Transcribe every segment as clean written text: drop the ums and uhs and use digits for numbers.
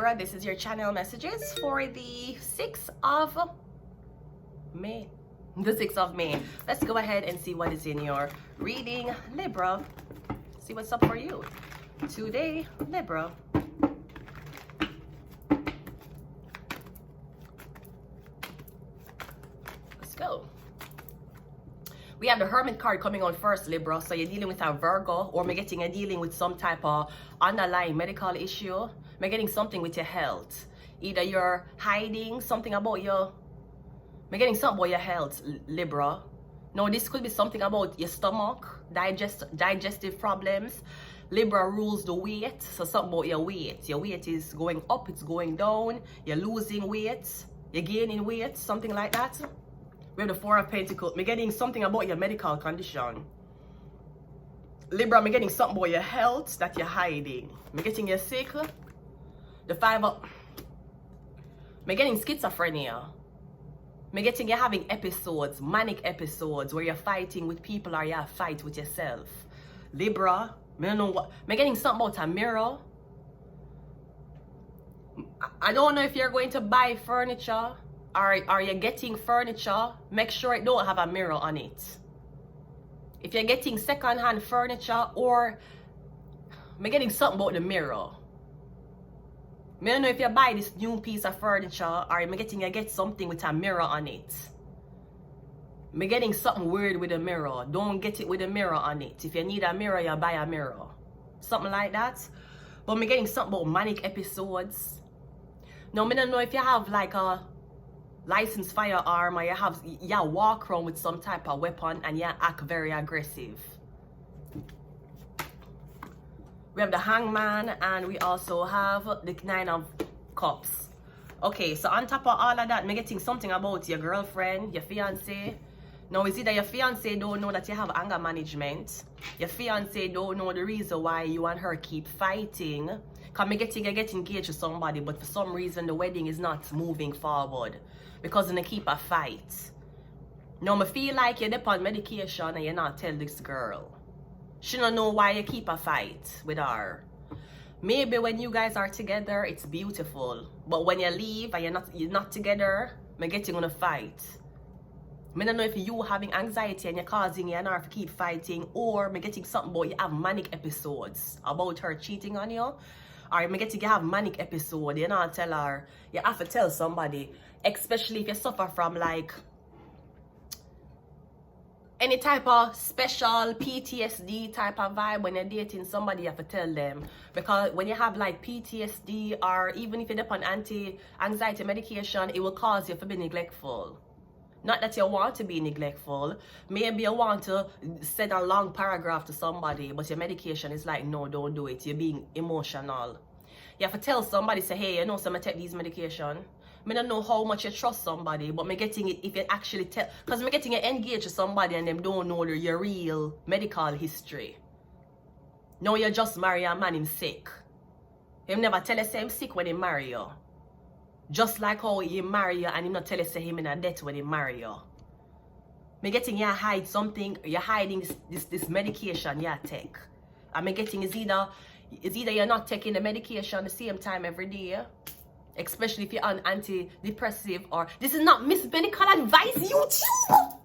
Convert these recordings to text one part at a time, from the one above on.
Libra. This is your channel messages for the 6th of May. The 6th of May. Let's go ahead and see what is in your reading, Libra. See what's up for you today, Libra. Let's go. We have the Hermit card coming on first, Libra. So you're dealing with a Virgo, or maybe getting a dealing with some type of underlying medical issue. Maybe getting something with your health. Either you're hiding something about your, maybe getting something about your health, Libra. No, this could be something about your stomach, digestive problems. Libra rules the weight, so something about your weight. Your weight is going up, it's going down. You're losing weight, you're gaining weight, something like that. We have the Four of Pentacles. I'm getting something about your medical condition. Libra, I'm getting something about your health that you're hiding. I'm getting you sick. The Five of... I'm getting schizophrenia. I'm getting you having episodes, manic episodes, where you're fighting with people or you fight with yourself. Libra, I don't know what... I'm getting something about a mirror. I don't know if you're going to buy furniture. Are you getting furniture? Make sure it don't have a mirror on it. If you're getting second-hand furniture, or I'm getting something about the mirror. I don't know if you buy this new piece of furniture, or I'm getting you get something with a mirror on it. I'm getting something weird with a mirror. Don't get it with a mirror on it. If you need a mirror, you buy a mirror. Something like that. But I'm getting something about manic episodes. Now, I don't know if you have like a licensed firearm, or you walk around with some type of weapon and you act very aggressive. We have the Hangman, and we also have the Nine of Cups. Okay, so on top of all of that, I'm getting something about your girlfriend, your fiance. Now, it's either your fiance don't know that you have anger management, your fiance don't know the reason why you and her keep fighting. Because you get engaged to somebody, but for some reason the wedding is not moving forward because they keep a fight. Now, I feel like you're on medication and you're not telling this girl. She don't know why you keep a fight with her. Maybe when you guys are together, it's beautiful. But when you leave and you're not together, I'm getting on a fight. I don't know if you having anxiety and you're causing you and her to keep fighting, or I'm getting something about you have manic episodes about her cheating on you. Or I'm getting you have manic episode, you know, tell her, you have to tell somebody, especially if you suffer from like any type of special PTSD type of vibe. When you're dating somebody, you have to tell them, because when you have like PTSD, or even if you're on anti-anxiety medication, it will cause you to be neglectful. Not that you want to be neglectful. Maybe you want to send a long paragraph to somebody, but your medication is like, no, don't do it. You're being emotional. You have to tell somebody, say, hey, you know, so I'm going to take these medication. I don't know how much you trust somebody, but I'm getting it if you actually tell. Because I'm getting you engaged to somebody and them don't know your real medical history. No, you just marry a man, him sick. Him never tell you say him sick when he marry you. Just like how he marry you and him not tell you say him in a debt when he marry you. Me getting you hide something, you're hiding this medication you take. And me getting is either you're not taking the medication the same time every day, especially if you're on antidepressive, or this is not Miss Medical Advice YouTube.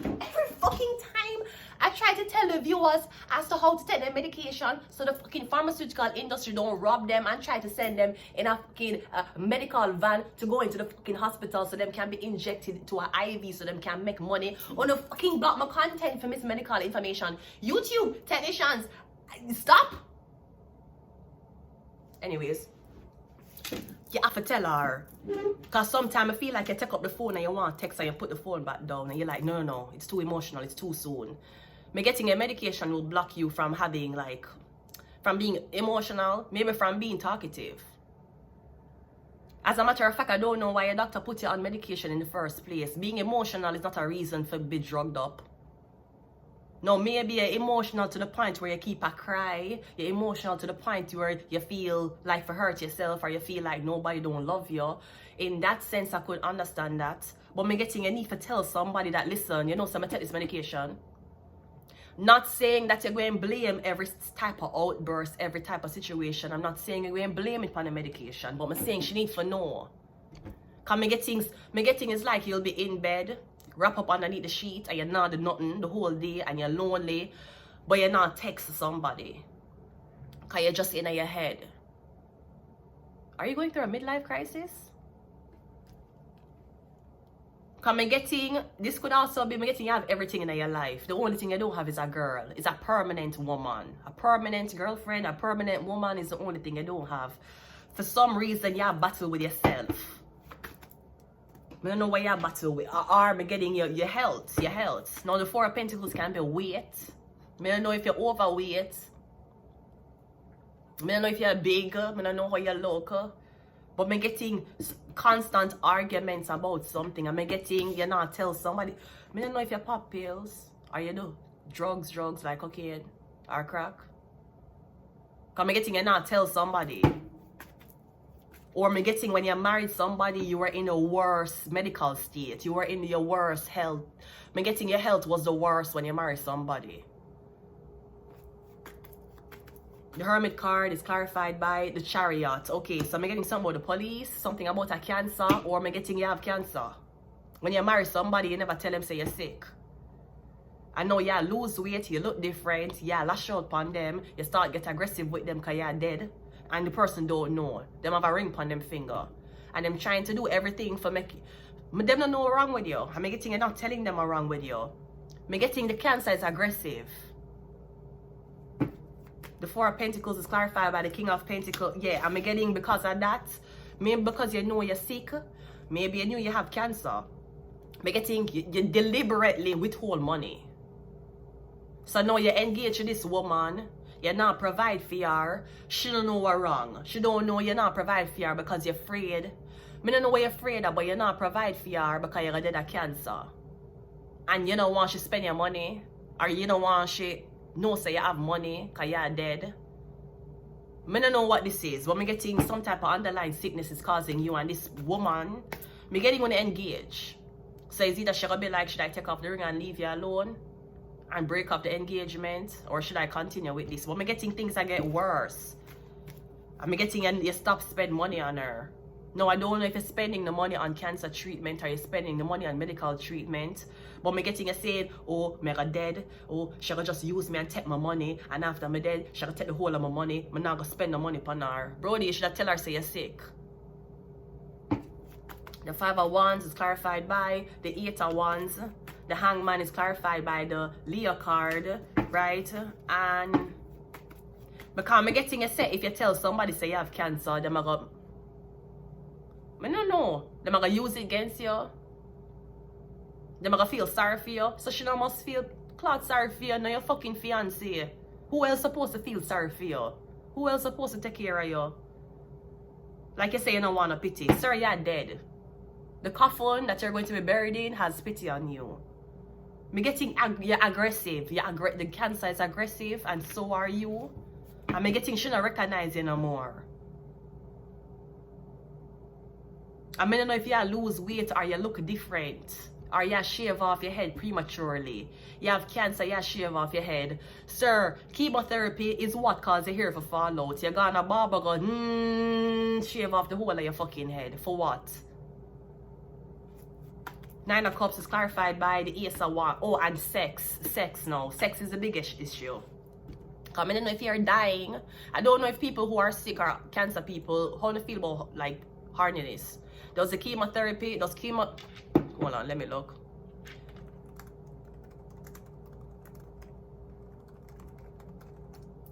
Every fucking time I try to tell the viewers as to how to take their medication, so the fucking pharmaceutical industry don't rob them and try to send them in a fucking medical van to go into the fucking hospital so them can be injected to an IV so them can make money. On the fucking block my content for Miss Medical Information. YouTube technicians, stop. Anyways, you have to tell her, because sometimes I feel like you take up the phone and you want to text and you put the phone back down and you're like, no, it's too emotional, it's too soon. Me getting a medication will block you from having like, from being emotional, maybe from being talkative. As a matter of fact, I don't know why your doctor put you on medication in the first place. Being emotional is not a reason for be drugged up. No, maybe you're emotional to the point where you keep a cry. You're emotional to the point where you feel like you hurt yourself, or you feel like nobody don't love you. In that sense, I could understand that. But me getting a need to tell somebody that, listen, you know, so I'm take this medication. Not saying that you're going to blame every type of outburst, every type of situation. I'm not saying you're going to blame it on the medication, but I'm saying she needs to know. Because me get things like you'll be in bed, wrap up underneath the sheet, and you're not doing nothing the whole day, and you're lonely, but you're not texting somebody. Because you're just in your head. Are you going through a midlife crisis? Because this could also be you have everything in your life. The only thing you don't have is a girl. It's a permanent woman. A permanent girlfriend, a permanent woman is the only thing you don't have. For some reason, you have battle with yourself. I don't know why you have battle with. Or getting your health. Now, the Four of Pentacles can be weight. I don't know if you're overweight. I don't know if you're big. I don't know how you look. But I'm getting constant arguments about something. I'm getting, you know, tell somebody. I don't know if you pop pills or you do drugs like cocaine or crack. Because I'm getting, you not tell somebody. Or I'm getting when you married somebody, you were in a worse medical state. You were in your worst health. I'm getting your health was the worst when you married somebody. The Hermit card is clarified by the Chariot. Okay, so I'm getting something about the police, something about a cancer, or I'm getting you have cancer. When you marry somebody, you never tell them say you're sick. I know you lose weight, you look different, you lash out upon them, you start get aggressive with them because you're dead, and the person don't know. Them have a ring upon them finger. And them trying to do everything for make them don't know what's wrong with you. I'm getting you're not telling them what's wrong with you. I'm getting the cancer is aggressive. The Four of Pentacles is clarified by the King of Pentacles. Yeah, I'm getting because of that. Maybe because you know you're sick. Maybe you knew you have cancer. I'm getting you deliberately withhold money. So now you engage with this woman. You're not provide for her. She don't know what's wrong. She don't know you're not provide for her because you're afraid. I don't know what you're afraid of, but you're not provide for her because you're dead of cancer. And you don't want she spend your money. Or you don't want she know say you have money because you're dead. I don't know what this is, but I'm getting some type of underlying sickness is causing you and this woman. I'm getting when to engage. So it's either she gonna be like, should I take off the ring and leave you alone and break up the engagement, or should I continue with this? But I'm getting things that get worse. I'm getting you stop spend money on her. No, I don't know if you're spending the money on cancer treatment or you're spending the money on medical treatment. But I'm getting you saying, oh, I'm dead. Oh, she gonna just use me and take my money. And after I'm dead, she gonna take the whole of my money. I'm not gonna spend the money upon her. Brody, you should tell her say you're sick. The Five of Wands is clarified by the Eight of Wands. The Hangman is clarified by the Leo card, right? And because I'm getting you say, if you tell somebody say you have cancer, they're gonna, I don't know. They're gonna use it against you. They're gonna feel sorry for you. So she don't must feel sorry for you. Now your fucking fiancé. Who else supposed to feel sorry for you? Who else supposed to take care of you? Like you say, you don't want to pity. Sir, you're dead. The coffin that you're going to be buried in has pity on you. Me getting you're aggressive. The cancer is aggressive, and so are you. And me getting she not recognize you no more. I don't know if you lose weight or you look different, or you shave off your head prematurely. You have cancer, you shave off your head. Sir, chemotherapy is what causes your hair to fall out. You're gonna barber go, shave off the whole of your fucking head. For what? Nine of Cups is clarified by the Ace of Wands. Oh, and sex. Sex now. Sex is the biggest issue. I don't know if you're dying. I don't know if people who are sick or cancer people, how they feel about like horniness. Does the chemotherapy, hold on, let me look.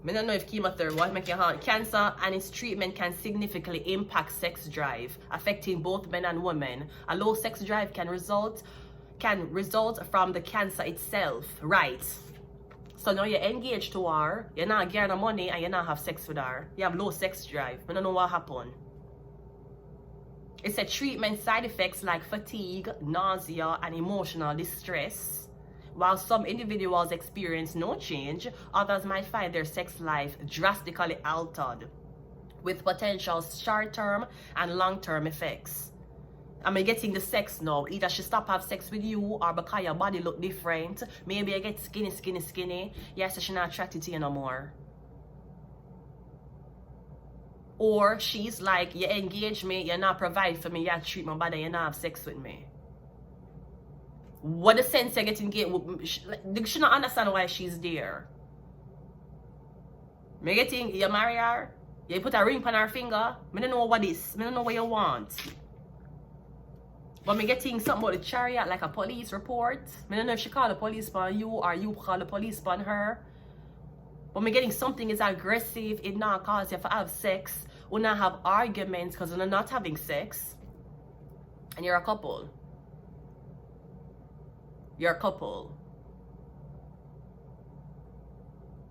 I don't know if chemotherapy, what make you hard. Cancer and its treatment can significantly impact sex drive, affecting both men and women. A low sex drive can result from the cancer itself, right? So now you're engaged to her, you're not getting her money, and you not have sex with her. You have low sex drive. I don't know what happened. It said treatment side effects like fatigue, nausea, and emotional distress. While some individuals experience no change, others might find their sex life drastically altered, with potential short-term and long-term effects. Am I getting the sex now? Either she stop have sex with you or because your body look different. Maybe I get skinny. Yes, so she not attracted to you no more. Or she's like, you engage me, you not provide for me, you treat my body, you not have sex with me. What the sense you get engaged with? She not understand why she's there. Me getting, you marry her, you put a ring on her finger, I don't know what this, I don't know what you want. But me getting something about the chariot, like a police report. I don't know if she call the police on you or you call the police on her. But me getting something is aggressive, it not cause you to have sex, or not have arguments because you're not having sex. And you're a couple. You're a couple.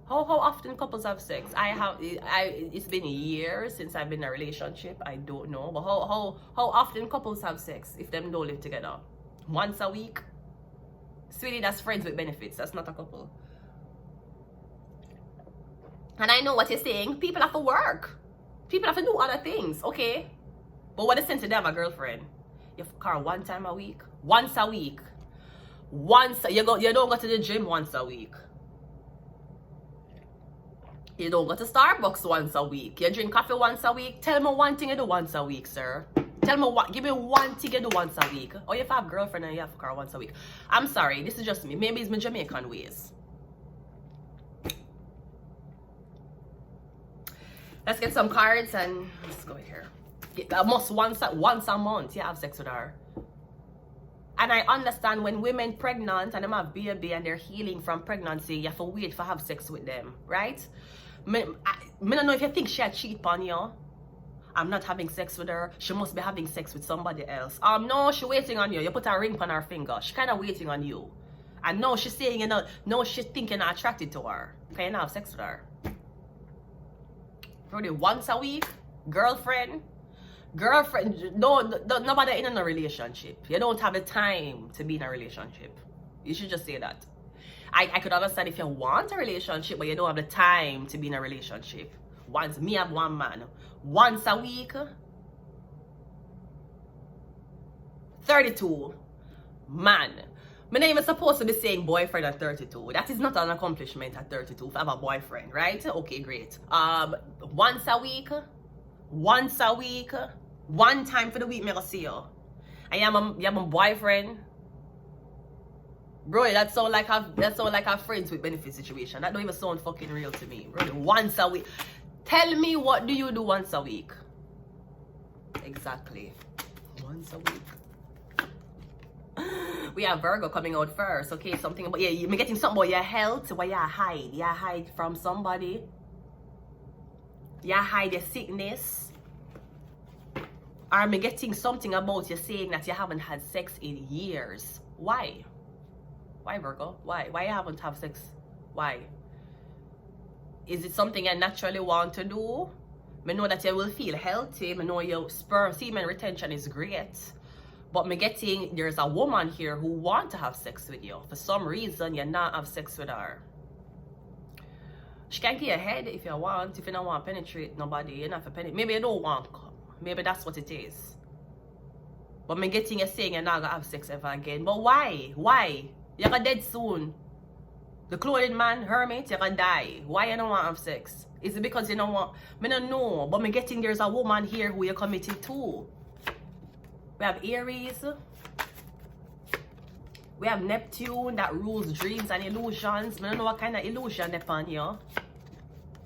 How often couples have sex? It's been years since I've been in a relationship. I don't know. But how often couples have sex if them don't live together? Once a week? Sweetie, that's friends with benefits. That's not a couple. And I know what you're saying. People have to work. People have to do other things, okay? But what is sense to them, a girlfriend? You have to car one time a week? Once a week. You don't go to the gym once a week. You don't go to Starbucks once a week. You drink coffee once a week. Tell me one thing you do once a week, sir. Tell me what. Give me one thing you do once a week. Or if you have a girlfriend and you have a car once a week. I'm sorry, this is just me. Maybe it's my Jamaican ways. Let's get some cards and let's go here. Almost once a month you have sex with her. And I understand when women pregnant and them have baby and they're healing from pregnancy, you have to wait for have sex with them, right? I don't know if you think she had cheat on you. I'm not having sex with her. She must be having sex with somebody else. No, she waiting on you. You put a ring on her finger. She kind of waiting on you. And no, she's saying, you know, no, she think you're not attracted to her. Can you not have sex with her? Probably once a week, girlfriend, nobody in a relationship. You don't have the time to be in a relationship. You should just say that. I could understand if you want a relationship, but you don't have the time to be in a relationship. Me have one man. Once a week, 32. Man. I'm not even supposed to be saying boyfriend at 32. That is not an accomplishment at 32 if I have a boyfriend, right? Okay, great. Once a week, one time for the week, me go see you. And you have a boyfriend. Bro, that sound like a friends with benefit situation. That don't even sound fucking real to me. Bro, once a week. Tell me, what do you do once a week? Exactly. Once a week. We have Virgo coming out first, okay? Something about, yeah, you're getting something about your health, where you hide. You hide from somebody. You hide your sickness. Or I'm getting something about you saying that you haven't had sex in years. Why? Why, Virgo? Why? Why you haven't had sex? Why? Is it something you naturally want to do? I know that you will feel healthy. I know your sperm semen retention is great. But me getting, there's a woman here who want to have sex with you. For some reason, you not have sex with her. She can get ahead if you want. If you don't want to penetrate nobody, you not have to penetrate. Maybe you don't want to come. Maybe that's what it is. But me getting you saying you're not going to have sex ever again. But why? Why? You're going to dead soon. The clothing man, hermit, you're going to die. Why you don't want to have sex? Is it because you don't want? I don't know. But me getting there's a woman here who you're committed to. We have Aries. We have Neptune that rules dreams and illusions. I don't know what kind of illusion they're on you.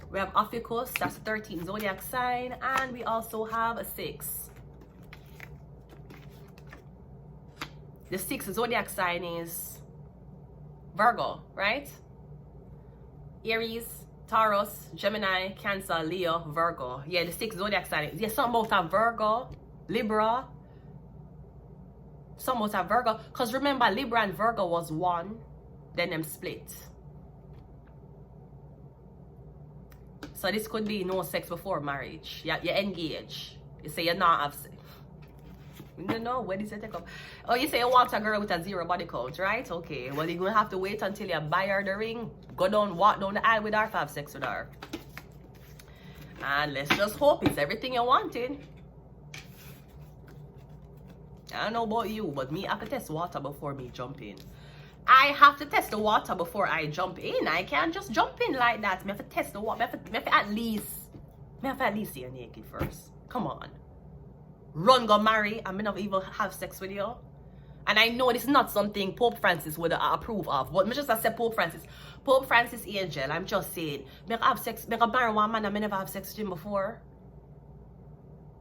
We have Ophiuchus, that's the 13th zodiac sign. And we also have a 6. The 6th zodiac sign is Virgo, right? Aries, Taurus, Gemini, Cancer, Leo, Virgo. Yeah, the 6th zodiac sign. Yeah, something about a Virgo, Libra. Some about a Virgo. Because remember, Libra and Virgo was one. Then them split. So this could be no sex before marriage. You engage. You say you're not have sex. No, when is it take up? Oh, you say you want a girl with a 0 body count, right? Okay. Well, you're going to have to wait until you buy her the ring. Go down, walk down the aisle with her to have sex with her. And let's just hope it's everything you wanted. I don't know about you, but me, I have to test water before me jump in. I have to test the water before I jump in. I can't just jump in like that. Me have to test the water. Me have to at least see you naked first. Come on. Run go marry and me not even have sex with you. And I know this is not something Pope Francis would approve of. But me just say Pope Francis angel. I'm just saying. Me have sex. Me marry one man and me never have sex with him before.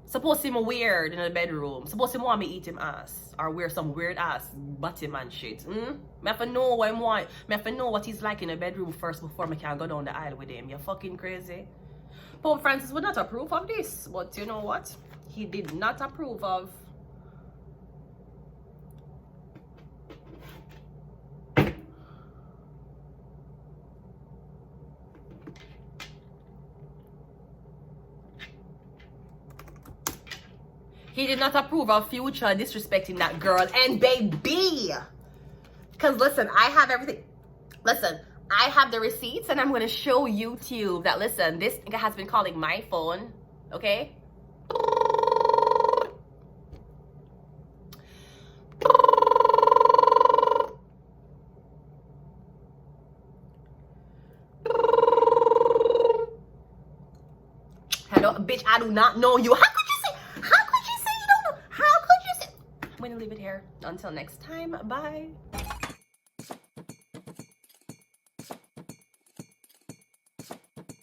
Suppose him weird in the bedroom. Suppose him want me eat him ass. Or wear some weird ass bottom and shit. Me have to know what him want. Me have to know what he's like in the bedroom first before me can go down the aisle with him. You're fucking crazy. Pope Francis would not approve of this. But you know what? He did not approve of. He did not approve of Future disrespecting that girl. And baby, because listen, I have everything. Listen, I have the receipts and I'm going to show YouTube that, listen, this nigga has been calling my phone. Okay? Hello, bitch, I do not know you. How could you say you don't know? How could you say? I'm going to leave it here. Until next time, bye.